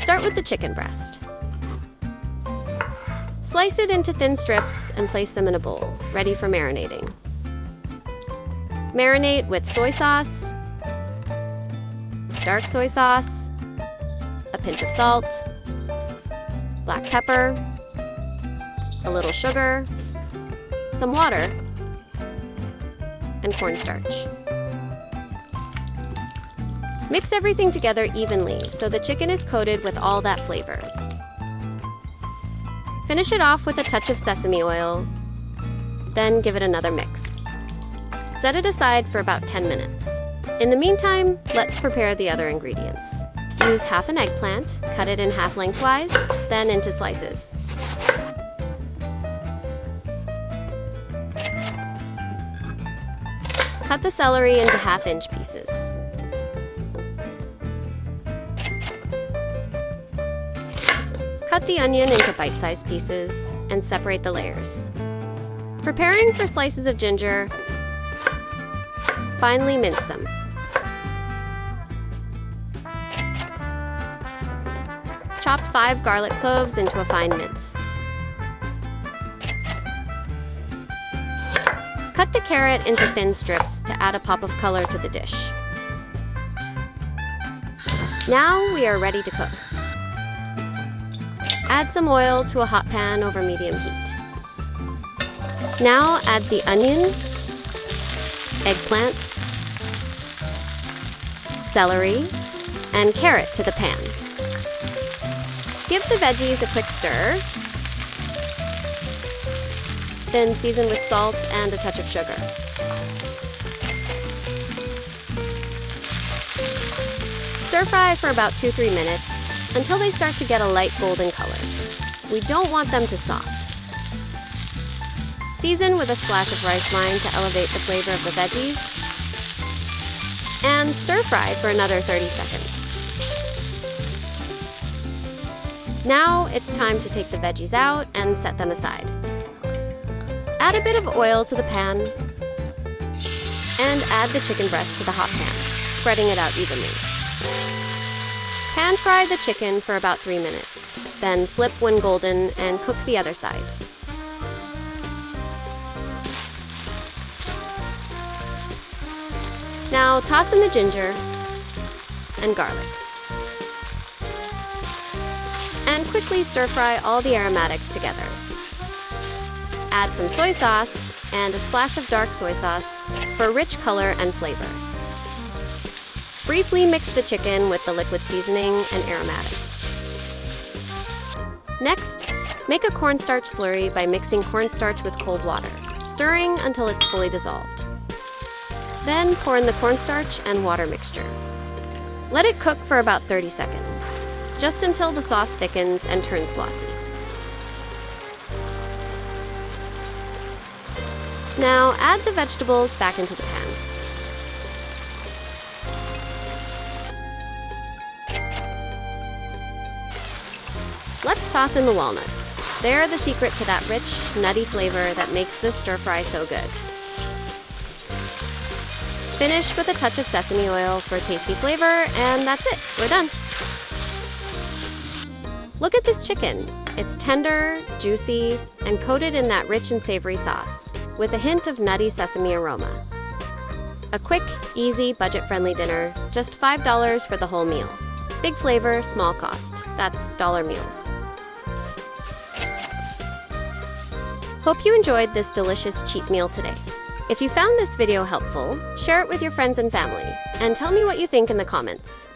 Start with the chicken breast. Slice it into thin strips and place them in a bowl, ready for marinating. Marinate with soy sauce, dark soy sauce, a pinch of salt, black pepper, a little sugar, some water, and cornstarch. Mix everything together evenly so the chicken is coated with all that flavor. Finish it off with a touch of sesame oil, then give it another mix. Set it aside for about 10 minutes. In the meantime, let's prepare the other ingredients. Use half an eggplant, cut it in half lengthwise, then into slices. Cut the celery into half-inch pieces. Cut the onion into bite-sized pieces and separate the layers. Preparing for slices of ginger, finely mince them. Chop 5 garlic cloves into a fine mince. Cut the carrot into thin strips to add a pop of color to the dish. Now we are ready to cook. Add some oil to a hot pan over medium heat. Now add the onion, eggplant, celery, and carrot to the pan. Give the veggies a quick stir, then season with salt and a touch of sugar. Stir fry for about 2-3 minutes until they start to get a light golden color. We don't want them to soft. Season with a splash of rice wine to elevate the flavor of the veggies, and stir fry for another 30 seconds. Now it's time to take the veggies out and set them aside. Add a bit of oil to the pan and add the chicken breast to the hot pan, spreading it out evenly. Pan fry the chicken for about 3 minutes, then flip when golden and cook the other side. Now toss in the ginger and garlic. And quickly stir fry all the aromatics together. Add some soy sauce and a splash of dark soy sauce for rich color and flavor. Briefly mix the chicken with the liquid seasoning and aromatics. Next, make a cornstarch slurry by mixing cornstarch with cold water, stirring until it's fully dissolved. Then pour in the cornstarch and water mixture. Let it cook for about 30 seconds, just until the sauce thickens and turns glossy. Now add the vegetables back into the pan. Let's toss in the walnuts. They're the secret to that rich, nutty flavor that makes this stir fry so good. Finish with a touch of sesame oil for tasty flavor, and that's it, we're done. Look at this chicken. It's tender, juicy, and coated in that rich and savory sauce, with a hint of nutty sesame aroma. A quick, easy, budget-friendly dinner, just $5 for the whole meal. Big flavor, small cost. That's dollar meals. Hope you enjoyed this delicious cheat meal today. If you found this video helpful, share it with your friends and family, and tell me what you think in the comments.